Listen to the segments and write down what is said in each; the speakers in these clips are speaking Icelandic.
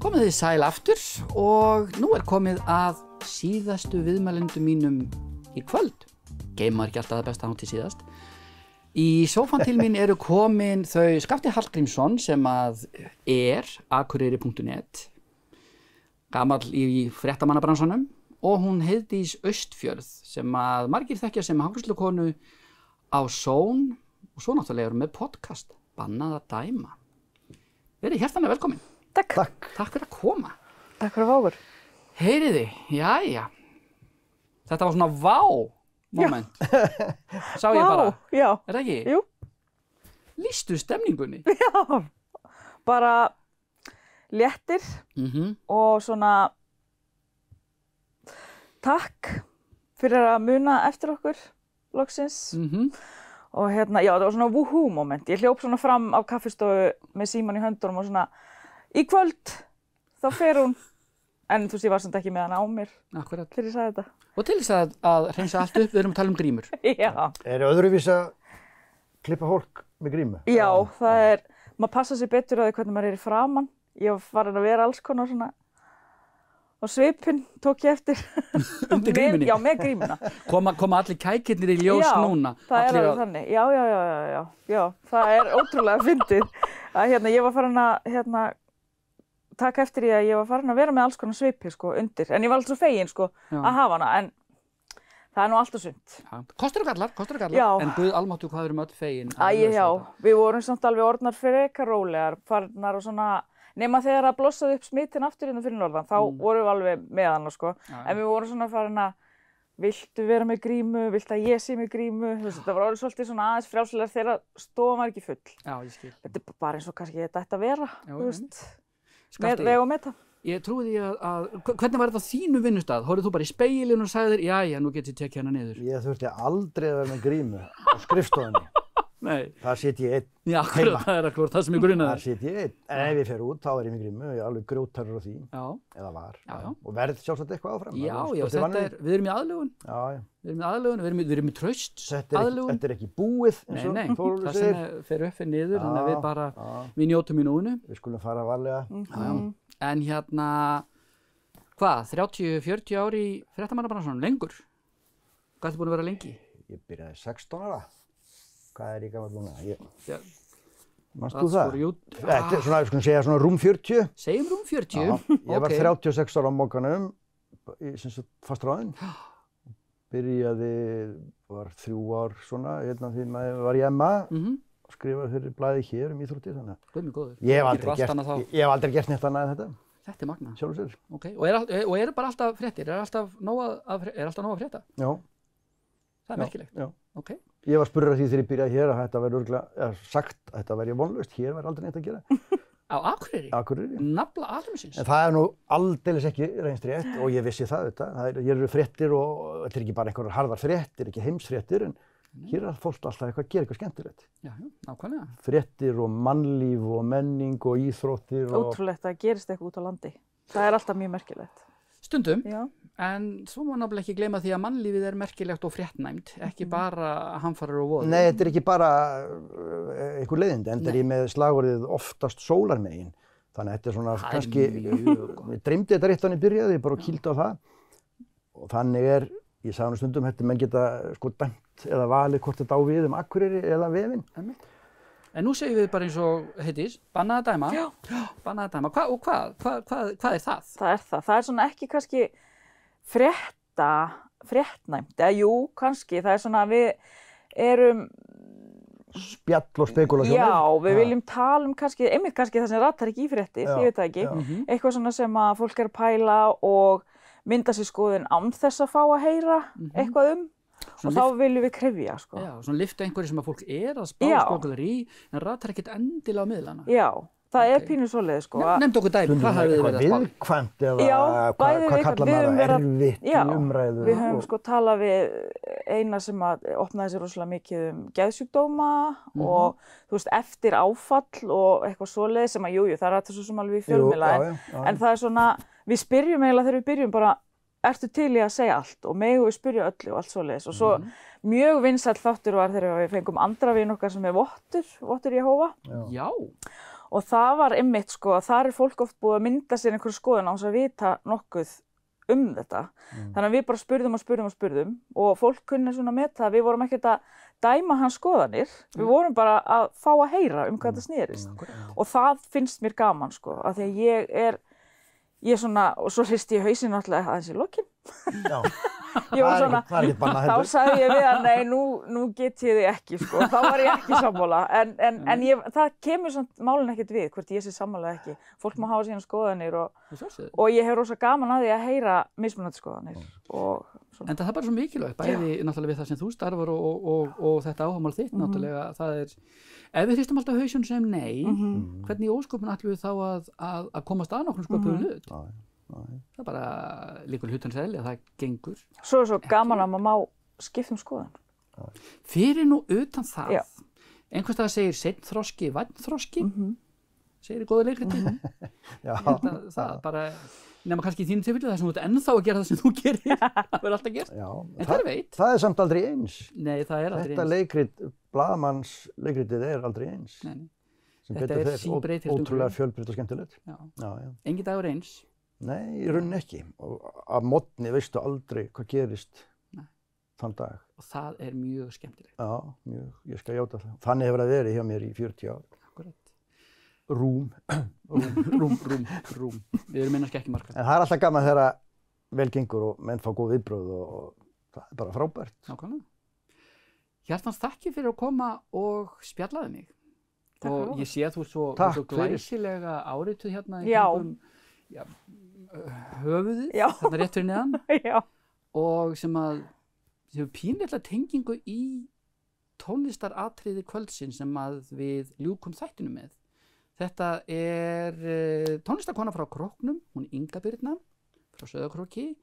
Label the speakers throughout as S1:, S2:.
S1: Komið þið sæl aftur og nú komið að síðastu viðmælendum mínum í kvöld. Geymar ekki alltaf það besta hátt í síðast. Í sófann til mín eru komin þau Skafti Hallgrímsson sem að akureyri.net, gamall í fréttamannabransanum, og hún Heiðdís Austfjörð sem að margir þekkja sem hafnarslukonu á Són og svo náttúrulega eru með podcast Bannað að dæma. Verið hjartanlega velkomin.
S2: Takk.
S1: Takk fyrir að koma.
S2: Takk fyrir að fá okkur.
S1: Heyriði, jæja. Þetta var svona vá-moment. Sá ég bara.
S2: Já.
S1: Er það ekki?
S2: Jú.
S1: Lýstu stemningunni.
S2: Já. Bara léttir og svona takk fyrir að muna eftir okkur loksins. Og já, það var svona woohoo moment. Ég hljóp svona fram á kaffistofu með símann í höndunum og svona í kvöld, þá fer hún. En þú veist, ég var samt ekki með hana á mér.
S1: Akkurat.
S2: Þegar ég sagði þetta.
S1: Og til þess að hreinsa allt upp, við erum að tala um grímur.
S2: Já.
S3: Er öðruvís að klippa fólk með grímu?
S2: Já, það maður passa sér betur á því hvernig maður er í framan. Ég var farin að vera alls konar svona, og svipinn tók ég eftir.
S1: Undir grímunni?
S2: Já, með grímuna.
S1: Koma allir kækirnir í ljós núna?
S2: Já, það alveg þannig. Já, það ótrúlega fyndið. Ég var farin að, taka eftir því að ég var farin að vera með alls konar svipi, undir. En ég var alltaf svo fegin, að hafa hana, en það nú allt og sumt.
S1: Kostur og gallar.
S2: Já.
S1: En Guð almáttugur, hvað erum öll fegin?
S2: Já, við vorum samt alveg orðnar frekar rólegar, farnar og svona, nema þegar það blossaði upp smitinn aftur fyrir norðan, þá vorum við alveg með hana, En við vorum svona farin að, viltu vera með grímu, viltu að ég sé með grímu, þetta var orðið svolítið svona aðeins frjálslegar þegar stofan var ekki full.
S1: Já, ég skil.
S2: Þetta bara eins og kannski þetta ætti að vera,
S1: Skafti,
S2: með veg og meta.
S1: Ég trúi því að hvernig var þetta á þínu vinnustað? Horfðir þú bara í spegilinn og sagðir, jæja, nú get ég tekið hana niður?
S3: Ég þurfti aldrei að vera með grímu á skrifstofunni.
S1: Nei.
S3: Það sit ég einn
S1: Já, það er akkurat það sem ég grunaði.
S3: Það sit ég einn. En ef ég fer út, þá er ég með grímu. Ég er alveg grjótarur á því. Já. Eða var.
S1: Já.
S3: Og verð sjálfsagt eitthvað áfram.
S1: Já, við erum í aðlögun.
S3: Já.
S1: Við erum í aðlögun, við erum í traust aðlögun.
S3: Þetta er ekki búið,
S1: eins og Þórólfur segir. Það sem fer upp niður, þannig að við njótum í núinu.
S3: Við skulum fara varlega.
S1: En hvað, 30-40 ár í fréttamannabransanum, lengur? Hvað ertu búin að vera lengi?
S3: Ég byrjaði 16 ára. Hvað er ég gamall núna? Manst þú
S1: það?
S3: það? Þetta er svona, við skulum segja svona rúm 40.
S1: Segjum rúm 40?
S3: Já, ég var 36 ára á Mókanum, fastráðinn. Byrjaði, var 3 ár svona, því maður var í MA. Skrifaði fyrir blaðið hér íþróttir, þannig að
S1: Guð minn góður.
S3: Ég hef aldrei gert neitt annað en þetta.
S1: Þetta er magnað.
S3: Sjálfur sér.
S1: Ok, og eru bara alltaf fréttir? Er alltaf nóg að frétta?
S3: Já.
S1: Það er merkilegt.
S3: Já.
S1: Ok.
S3: Ég var spurður að því þegar ég byrjaði hér að þetta væri örugglega, sagt að þetta væri vonlaust, hér væri aldrei neitt að gera.
S1: Á Akureyri?
S3: Akureyri.
S1: Nafla alheimsins.
S3: En það er nú aldeilis ekki reynst rétt og ég vissi það auðvitað. Hér eru fréttir og þetta er ekki bara einhverjar harðar fréttir, ekki heimsfréttir, en hér er fólk alltaf eitthvað að gera eitthvað skemmtilegt.
S1: Já, nákvæmlega.
S3: Fréttir og mannlíf og menning og íþróttir og...
S2: Ótrúlegt að gerist eitthvað út á landi. Það er alltaf mjög merkilegt.
S1: Stundum,
S2: já.
S1: En svo má náttúrulega ekki gleyma því að mannlífið er merkilegt og fréttnæmt, ekki bara hamfarir og voðir.
S3: Nei, þetta er ekki bara einhver leiðindi, enda er ég með slagorðið oftast sólarmegin. Þannig að þetta er svona kannski, ég dreymdi þetta rétt þannig byrjaði, ég bara kýldi á það. Og þannig ég sagði nú stundum, menn geta dæmt eða valið hvort þetta á við Akureyri eða vefinn.
S1: En nú segjum við bara eins og Heiðdís, bannað að dæma.
S2: Já.
S1: Bannað að dæma. Hvað er það?
S2: Það er það. Það er svona ekki kannski fréttnæmt. Eða jú, kannski. Það er svona við erum...
S3: Spjall og spekúlasjónir.
S2: Já, við viljum tala kannski, einmitt kannski það sem ratar ekki í fréttir, ég veit það ekki. Eitthvað svona sem að fólk er að pæla og mynda sér skoðun án þess að fá að heyra eitthvað og þá viljum við krefja,
S1: Já, svona lyfta einhverju sem að fólk er að spá spekular í, en ratar ekkert endilega á miðlana.
S2: Já, það er pínu svoleiðis,
S1: Nefndu okkur dæmi, hvað hafið þið verið að spá?
S3: Viðkvæmt eða hvað kallar maður erfitt í umræðu?
S2: Við höfum talað við eina sem að opnaði sér rosalega mikið geðsjúkdóma og þú veist, eftir áfall og eitthvað svoleiðis sem að það ratar svo sem alveg í fjölmiðla, en það er svona, við spyrjum eiginlega þegar við byrjum bara ertu til í að segja allt og megum við spyrja öllu og allt svoleiðis og svo mjög vinsæll þáttur var þegar við fengum andra vin okkar sem er vottur Jehóva.
S1: Já.
S2: Og það var einmitt sko, að þar fólk oft búið að mynda sér einhverju skoðun á þess að vita nokkuð þetta. Þannig að við bara spurðum og fólk kunni svona meta að við vorum ekkert að dæma hans skoðanir, við vorum bara að fá að heyra hvað þetta snerist. Og það finnst mér gaman sko, af því að ég svona, og svo hristi ég hausinn náttúrulega aðeins í lokin.
S3: Já,
S2: ég var svona,
S3: það er ekkert bannað heldur.
S2: Þá sagði ég við hann, nei, nú get ég þið ekki, sko, þá var ég ekki sammála. En það kemur samt málinn ekkert við, hvort ég sé sammála ekki. Fólk má hafa sína skoðanir og ég hef rosa gaman að því að heyra mismunandi skoðanir.
S1: En það er bara svo mikilvægt, bæði náttúrulega við það sem þú starfar og þetta áhugamál þitt náttúrulega, það er, ef við hristum alltaf hausinn sem nei, hvernig í ósköpun ætlum við þá að komast að nokkrum sköpuðum hlut? Það bara líkur hlutans eðli að það gengur.
S2: Svo er svo gaman að maður má skipta skoðun.
S1: Fyrir nú utan það, einhvers staðar segir seinn þroski, vænn þroski, segir í góðu leikriti.
S3: Já.
S1: Það bara, nema kannski í þínu tilfelli þar sem þú ert ennþá að gera það sem þú gerir, það verður alltaf gert.
S3: Já,
S1: en hver veit?
S3: Það er samt aldrei eins.
S1: Nei, það er aldrei eins.
S3: Þetta leikrit, blaðamannsleikritið er aldrei eins.
S1: Nei.
S3: Þetta er síbreytilegt ótrúlega fjölbreytt og skemmtilegt.
S1: Já. Engin dagur eins.
S3: Nei, í rauninni ekki. Og af morgni veistu aldrei hvað gerist þann dag.
S1: Og það er mjög skemmtilegt.
S3: Já, mjög. Ég skal játa það. Þannig hefur það verið hjá mér í 40 ár.
S1: Akkurat.
S3: Rúm.
S1: Við erum innan skekkjumarka.
S3: En það er alltaf gaman þegar vel gengur og menn fá góð viðbrögð og það er bara frábært.
S1: Nákvæmlega. Hjartans þakkir fyrir að koma og spjallaði mig. Og ég sé að þú ert svo glæsilega árituð hérna í kringum höfuðið, þarna rétt fyrir neðan. Og sem hefur pínleitlega tengingu í tónlistaratriði kvöldsins sem við ljúkum þættinu með. Þetta er tónlistarkona frá Króknum, hún Inga Birna frá Sauðárkróki.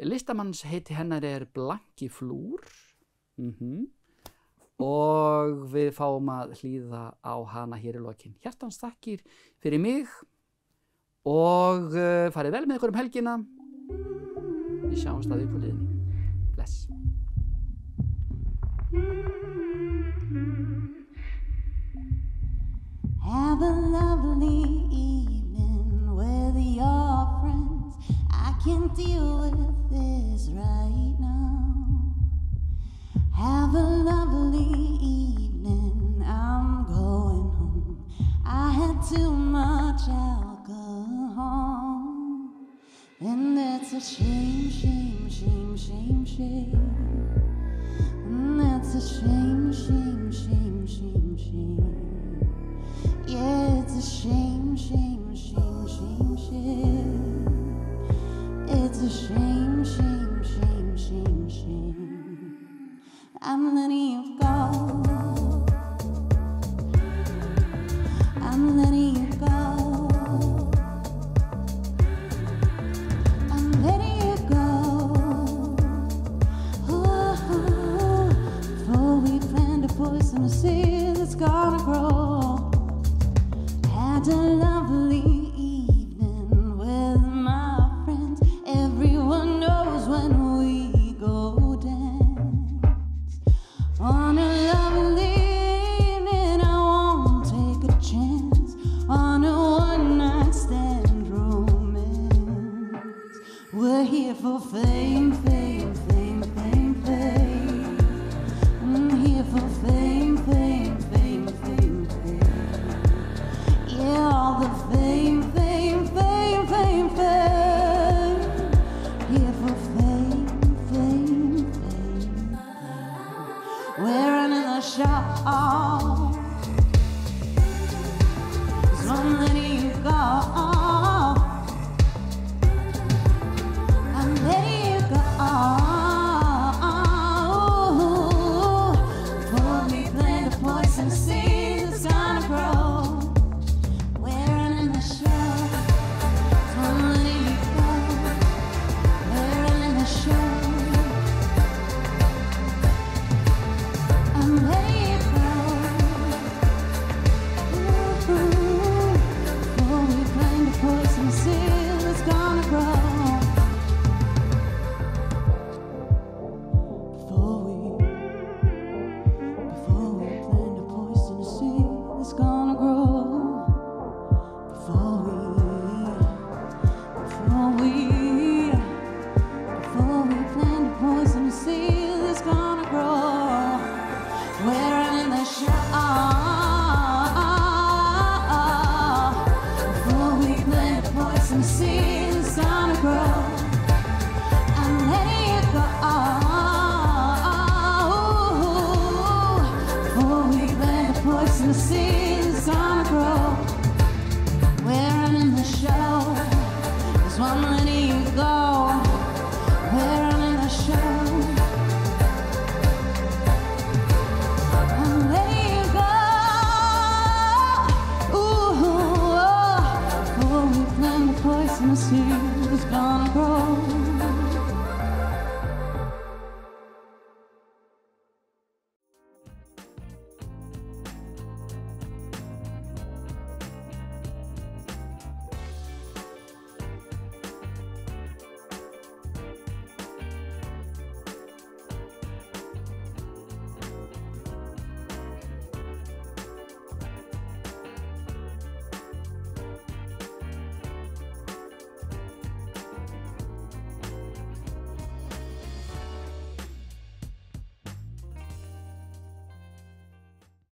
S1: Listamanns heiti hennar er Blanki Flúr. Og við fáum að hlýða á hana hér í lokin. Hjartans þakkir fyrir mig og farið vel með ykkur helgina. Við sjáumst að ykkur liðinni. Bless.
S4: Have a lovely evening with your friends. I can't deal with this right now. Have a lovely evening, I'm going home. I had too much alcohol. And it's a shame, shame, shame, shame, shame. And it's a shame, shame, shame, shame, shame. Yeah, it's a shame, shame, shame, shame, shame. It's a shame, shame, shame, shame, shame. I'm letting you go. I'm letting you go. I'm letting you go. Oh, before we plant a poison seed that's gonna grow. Had a lovely evening with my friends. Everyone knows when we go dance. On a lovely evening, I won't take a chance on a one-night stand romance. We're here for fame, fame, fame, fame, fame. I'm here for fame, fame, fame, fame, fame. Yeah, all the fame, fame, fame, fame, fame. Here for fame, fame, fame. We're running the show. 'Cause I'm letting you go. I'm letting you go. Before we plant a poison seed that's gonna grow. We're running the show. So I'm letting you go. We're running the show. I'm letting you go. Before we plant a the seed's gonna grow. We're running the show. There's one that